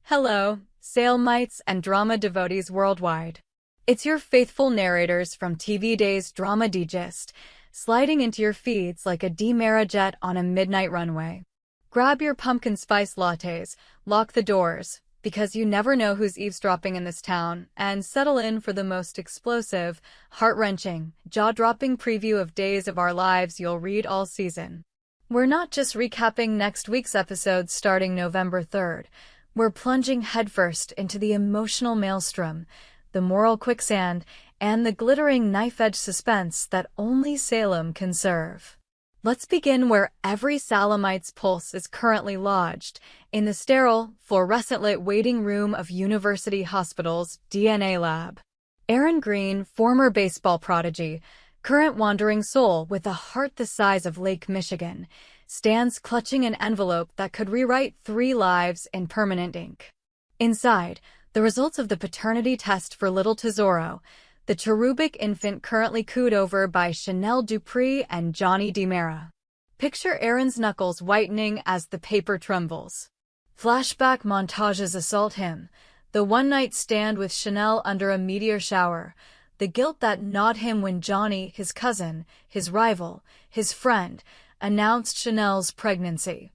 Hello, Salemites and drama devotees worldwide. It's your faithful narrators from TV Day's Drama Digest, sliding into your feeds like a DiMera jet on a midnight runway. Grab your pumpkin spice lattes, lock the doors, because you never know who's eavesdropping in this town, and settle in for the most explosive, heart-wrenching, jaw-dropping preview of Days of Our Lives you'll read all season. We're not just recapping next week's episodes starting November 3rd. We're plunging headfirst into the emotional maelstrom, the moral quicksand, and the glittering knife-edge suspense that only Salem can serve. Let's begin where every Salemite's pulse is currently lodged, in the sterile, fluorescent-lit waiting room of University Hospital's DNA lab. Aaron Green, former baseball prodigy, current wandering soul with a heart the size of Lake Michigan, stands clutching an envelope that could rewrite 3 lives in permanent ink. Inside, the results of the paternity test for little Tesoro, the cherubic infant currently cooed over by Chanel Dupree and Johnny DiMera. Picture Aaron's knuckles whitening as the paper trembles. Flashback montages assault him, the one-night stand with Chanel under a meteor shower, the guilt that gnawed him when Johnny, his cousin, his rival, his friend, announced Chanel's pregnancy.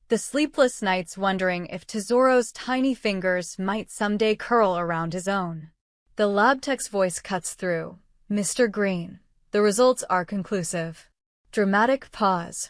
The sleepless nights wondering if Tesoro's tiny fingers might someday curl around his own. The lab tech's voice cuts through. "Mr. Green, the results are conclusive." Dramatic pause.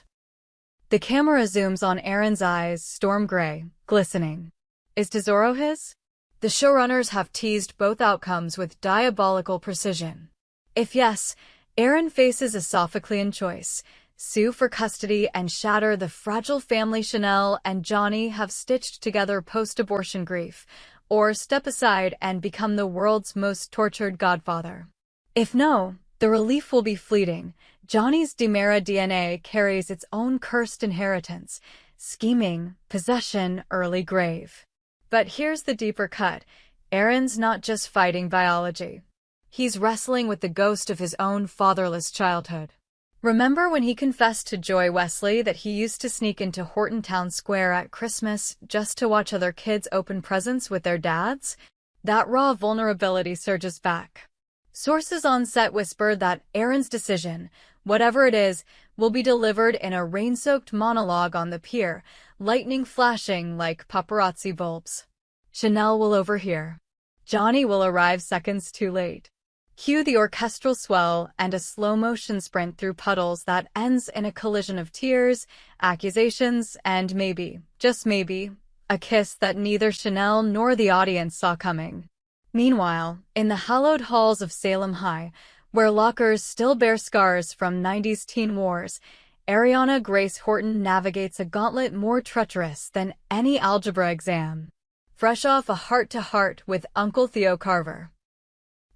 The camera zooms on Aaron's eyes, storm gray, glistening. Is Tesoro his? The showrunners have teased both outcomes with diabolical precision. If yes, Aaron faces a Sophoclean choice: sue for custody and shatter the fragile family Chanel and Johnny have stitched together post-abortion grief, or step aside and become the world's most tortured godfather. If no, the relief will be fleeting. Johnny's DiMera DNA carries its own cursed inheritance: scheming, possession, early grave. But here's the deeper cut. Aaron's not just fighting biology. He's wrestling with the ghost of his own fatherless childhood. Remember when he confessed to Joy Wesley that he used to sneak into Horton Town Square at Christmas just to watch other kids open presents with their dads? That raw vulnerability surges back. Sources on set whisper that Aaron's decision, whatever it is, will be delivered in a rain-soaked monologue on the pier, lightning flashing like paparazzi bulbs. Chanel will overhear. Johnny will arrive seconds too late. Cue the orchestral swell and a slow-motion sprint through puddles that ends in a collision of tears, accusations, and maybe, just maybe, a kiss that neither Chanel nor the audience saw coming. Meanwhile, in the hallowed halls of Salem High, where lockers still bear scars from 90s teen wars, Ariana Grace Horton navigates a gauntlet more treacherous than any algebra exam. Fresh off a heart-to-heart with Uncle Theo Carver.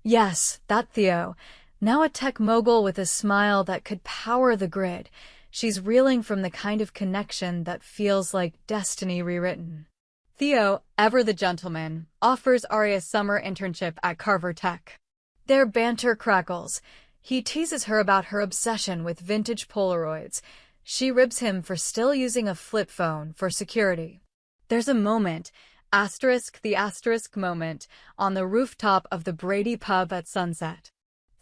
Yes, that Theo, now a tech mogul with a smile that could power the grid. She's reeling from the kind of connection that feels like destiny rewritten. Theo, ever the gentleman, offers Ari a summer internship at Carver Tech. Their banter crackles. He teases her about her obsession with vintage Polaroids. She ribs him for still using a flip phone for security. There's a moment, the moment, on the rooftop of the Brady pub at sunset.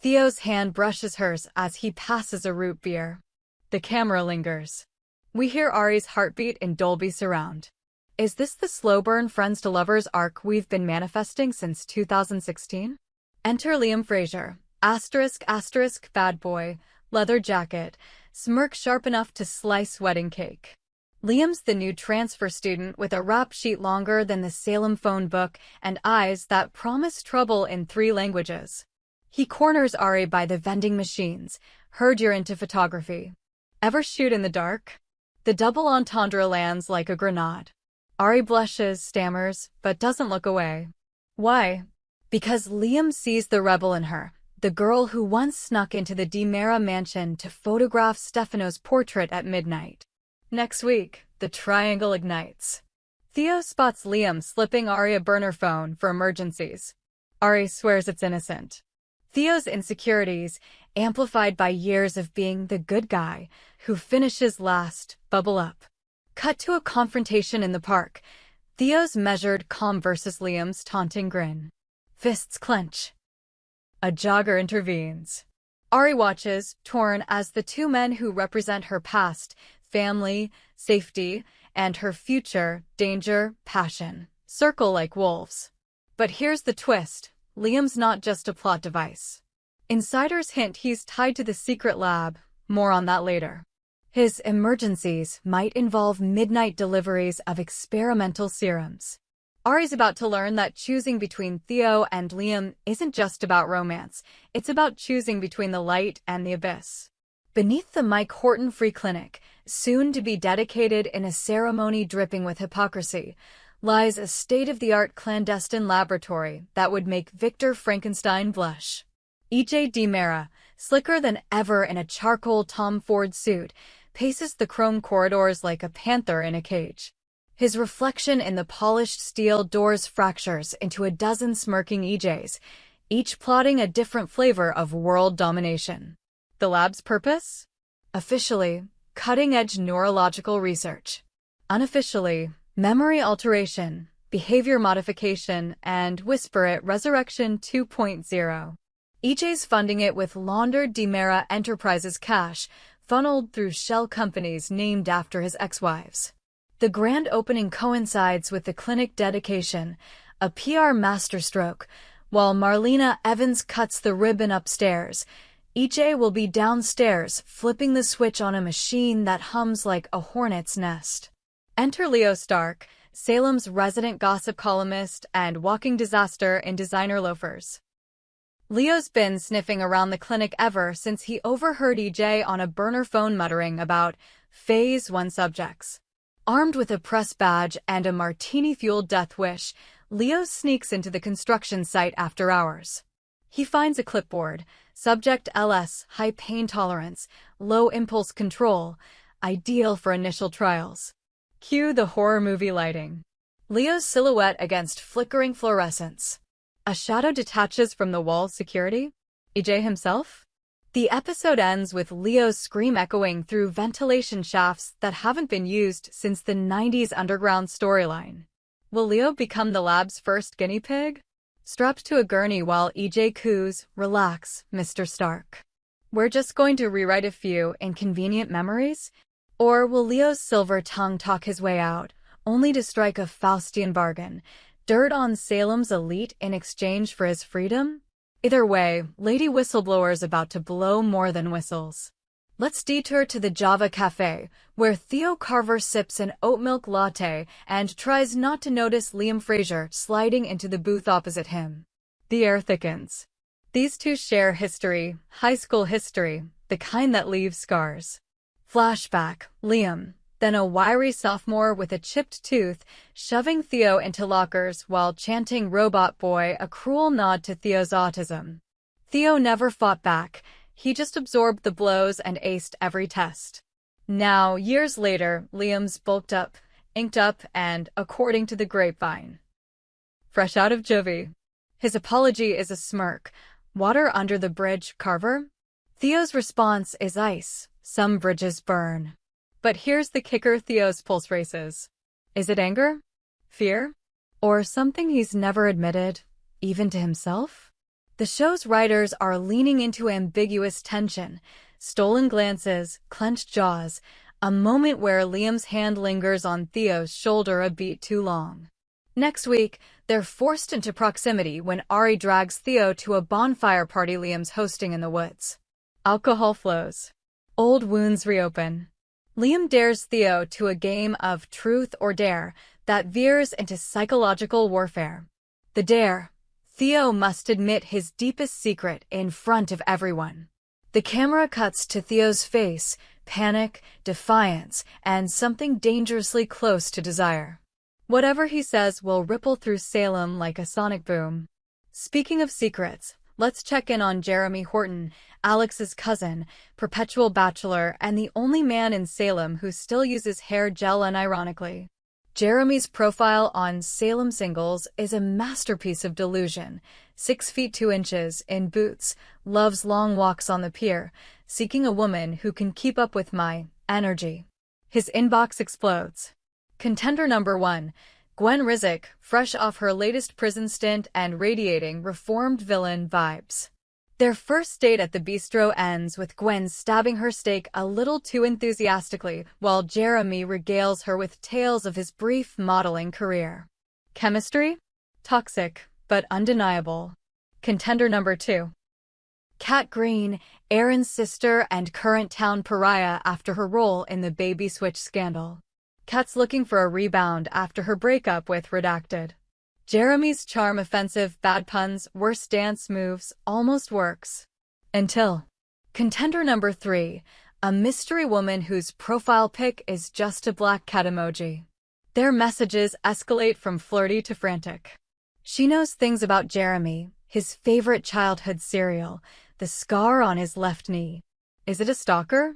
Theo's hand brushes hers as he passes a root beer. The camera lingers. We hear Ari's heartbeat in Dolby Surround. Is this the slow burn friends to lovers arc we've been manifesting since 2016? Enter Liam Fraser, bad boy, leather jacket, smirk sharp enough to slice wedding cake. Liam's the new transfer student with a rap sheet longer than the Salem phone book and eyes that promise trouble in 3 languages. He corners Ari by the vending machines. Heard you're into photography. Ever shoot in the dark? The double entendre lands like a grenade. Ari blushes, stammers, but doesn't look away. Why? Because Liam sees the rebel in her, the girl who once snuck into the DiMera mansion to photograph Stefano's portrait at midnight. Next week, the triangle ignites. Theo spots Liam slipping Ari a burner phone for emergencies. Ari swears it's innocent. Theo's insecurities, amplified by years of being the good guy who finishes last, bubble up. Cut to a confrontation in the park. Theo's measured calm versus Liam's taunting grin. Fists clench. A jogger intervenes. Ari watches, torn, as the two men who represent her past, family, safety, and her future, danger, passion, circle like wolves. But here's the twist. Liam's not just a plot device. Insiders hint he's tied to the secret lab. More on that later. His emergencies might involve midnight deliveries of experimental serums. Ari's about to learn that choosing between Theo and Liam isn't just about romance. It's about choosing between the light and the abyss. Beneath the Mike Horton Free Clinic, soon to be dedicated in a ceremony dripping with hypocrisy, lies a state-of-the-art clandestine laboratory that would make Victor Frankenstein blush. E.J. DiMera, slicker than ever in a charcoal Tom Ford suit, paces the chrome corridors like a panther in a cage. His reflection in the polished steel doors fractures into a dozen smirking EJs, each plotting a different flavor of world domination. The lab's purpose? Officially, cutting-edge neurological research. Unofficially, memory alteration, behavior modification, and whisper it Resurrection 2.0. EJ's funding it with laundered DiMera Enterprises cash, funneled through shell companies named after his ex-wives. The grand opening coincides with the clinic dedication, a PR masterstroke. While Marlena Evans cuts the ribbon upstairs, EJ will be downstairs flipping the switch on a machine that hums like a hornet's nest. Enter Leo Stark, Salem's resident gossip columnist and walking disaster in designer loafers. Leo's been sniffing around the clinic ever since he overheard EJ on a burner phone muttering about Phase 1 subjects. Armed with a press badge and a martini-fueled death wish, Leo sneaks into the construction site after hours. He finds a clipboard, Subject LS, high pain tolerance, low impulse control, ideal for initial trials. Cue the horror movie lighting. Leo's silhouette against flickering fluorescence. A shadow detaches from the wall's security? EJ himself? The episode ends with Leo's scream echoing through ventilation shafts that haven't been used since the 90s underground storyline. Will Leo become the lab's first guinea pig? Strapped to a gurney while EJ coos, "Relax, Mr. Stark. We're just going to rewrite a few inconvenient memories?" Or will Leo's silver tongue talk his way out, only to strike a Faustian bargain, dirt on Salem's elite in exchange for his freedom? Either way, Lady Whistleblower's about to blow more than whistles. Let's detour to the Java Cafe, where Theo Carver sips an oat milk latte and tries not to notice Liam Fraser sliding into the booth opposite him. The air thickens. These two share history, high school history, the kind that leaves scars. Flashback, Liam, then a wiry sophomore with a chipped tooth, shoving Theo into lockers while chanting Robot Boy, a cruel nod to Theo's autism. Theo never fought back. He just absorbed the blows and aced every test. Now, years later, Liam's bulked up, inked up, and, according to the grapevine, fresh out of juvie. His apology is a smirk. Water under the bridge, Carver? Theo's response is ice. Some bridges burn. But here's the kicker: Theo's pulse races. Is it anger? Fear? Or something he's never admitted, even to himself? The show's writers are leaning into ambiguous tension, stolen glances, clenched jaws, a moment where Liam's hand lingers on Theo's shoulder a beat too long. Next week, they're forced into proximity when Ari drags Theo to a bonfire party Liam's hosting in the woods. Alcohol flows. Old wounds reopen. Liam dares Theo to a game of truth or dare that veers into psychological warfare. The dare: Theo must admit his deepest secret in front of everyone. The camera cuts to Theo's face, panic, defiance, and something dangerously close to desire. Whatever he says will ripple through Salem like a sonic boom. Speaking of secrets, let's check in on Jeremy Horton, Alex's cousin, perpetual bachelor, and the only man in Salem who still uses hair gel unironically. Jeremy's profile on Salem Singles is a masterpiece of delusion. 6 feet 2 inches, in boots, loves long walks on the pier, seeking a woman who can keep up with my energy. His inbox explodes. Contender number 1, Gwen Rizek, fresh off her latest prison stint and radiating reformed villain vibes. Their first date at the bistro ends with Gwen stabbing her steak a little too enthusiastically, while Jeremy regales her with tales of his brief modeling career. Chemistry? Toxic, but undeniable. Contender number 2. Kat Green, Aaron's sister and current town pariah after her role in the Baby Switch scandal. Kat's looking for a rebound after her breakup with Redacted. Jeremy's charm, offensive, bad puns, worst dance moves, almost works. Until. Contender number 3, a mystery woman whose profile pic is just a black cat emoji. Their messages escalate from flirty to frantic. She knows things about Jeremy, his favorite childhood cereal, the scar on his left knee. Is it a stalker?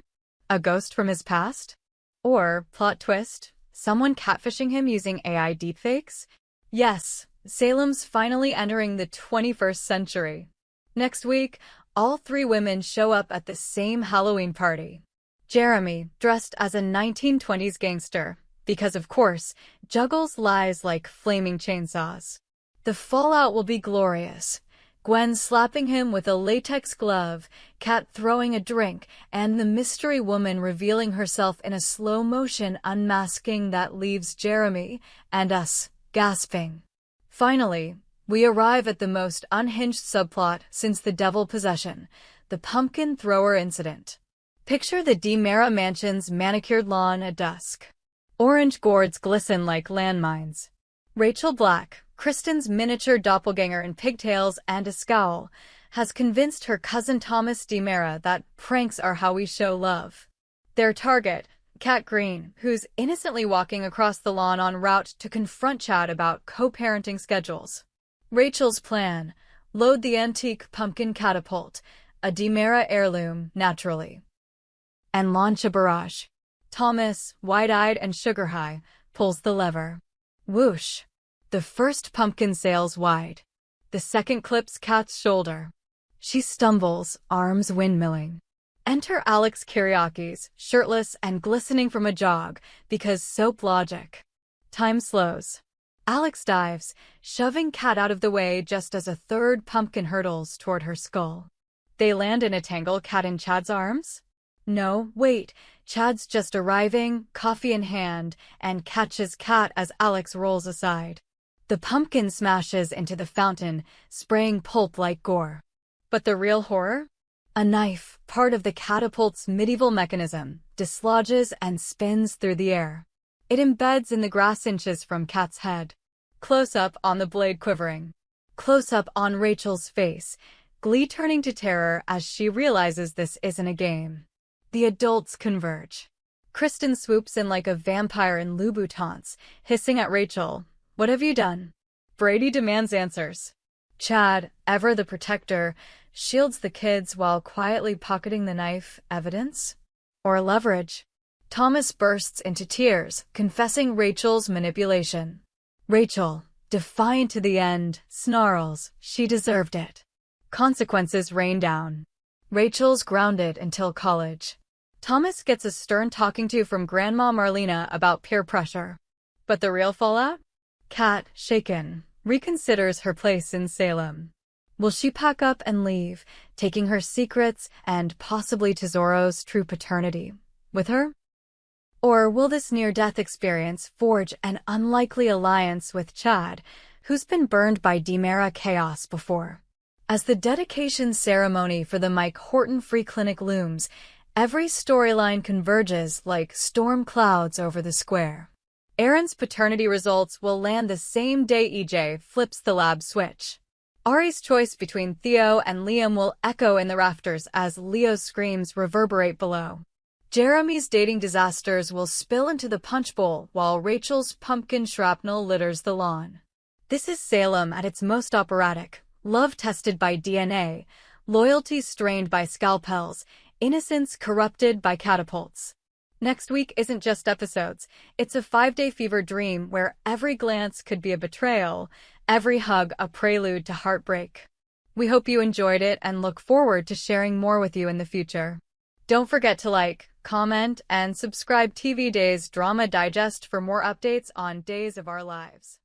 A ghost from his past? Or, plot twist, someone catfishing him using AI deepfakes? Yes, Salem's finally entering the 21st century. Next week, all 3 women show up at the same Halloween party. Jeremy, dressed as a 1920s gangster, because of course, juggles lies like flaming chainsaws. The fallout will be glorious. Gwen slapping him with a latex glove, Kat throwing a drink, and the mystery woman revealing herself in a slow-motion unmasking that leaves Jeremy and us gasping. Finally, we arrive at the most unhinged subplot since the devil possession, the pumpkin thrower incident. Picture the DiMera mansion's manicured lawn at dusk. Orange gourds glisten like landmines. Rachel Black, Kristen's miniature doppelganger in pigtails and a scowl, has convinced her cousin Thomas DiMera that pranks are how we show love. Their target, Kat Green, who's innocently walking across the lawn en route to confront Chad about co-parenting schedules. Rachel's plan, load the antique pumpkin catapult, a DiMera heirloom, naturally, and launch a barrage. Thomas, wide-eyed and sugar-high, pulls the lever. Whoosh! The first pumpkin sails wide. The second clips Kat's shoulder. She stumbles, arms windmilling. Enter Alex Kyriakis, shirtless and glistening from a jog, because soap logic. Time slows. Alex dives, shoving Kat out of the way just as a third pumpkin hurtles toward her skull. They land in a tangle, Kat in Chad's arms? No, wait, Chad's just arriving, coffee in hand, and catches Kat as Alex rolls aside. The pumpkin smashes into the fountain, spraying pulp like gore. But the real horror? A knife, part of the catapult's medieval mechanism, dislodges and spins through the air. It embeds in the grass inches from Kat's head. Close-up on the blade quivering. Close-up on Rachel's face, glee turning to terror as she realizes this isn't a game. The adults converge. Kristen swoops in like a vampire in Louboutins, hissing at Rachel. What have you done? Brady demands answers. Chad, ever the protector, shields the kids while quietly pocketing the knife. Evidence? Or leverage? Thomas bursts into tears, confessing Rachel's manipulation. Rachel, defiant to the end, snarls, she deserved it. Consequences rain down. Rachel's grounded until college. Thomas gets a stern talking to from Grandma Marlena about peer pressure. But the real fallout? Kat, shaken, reconsiders her place in Salem. Will she pack up and leave, taking her secrets and possibly Tesoro's true paternity with her? Or will this near-death experience forge an unlikely alliance with Chad, who's been burned by DiMera chaos before? As the dedication ceremony for the Mike Horton Free Clinic looms, every storyline converges like storm clouds over the square. Aaron's paternity results will land the same day EJ flips the lab switch. Ari's choice between Theo and Liam will echo in the rafters as Leo's screams reverberate below. Jeremy's dating disasters will spill into the punch bowl while Rachel's pumpkin shrapnel litters the lawn. This is Salem at its most operatic, love tested by DNA, loyalty strained by scalpels, innocence corrupted by catapults. Next week isn't just episodes, it's a 5-day fever dream where every glance could be a betrayal, every hug a prelude to heartbreak. We hope you enjoyed it and look forward to sharing more with you in the future. Don't forget to like, comment, and subscribe TV Days Drama Digest for more updates on Days of Our Lives.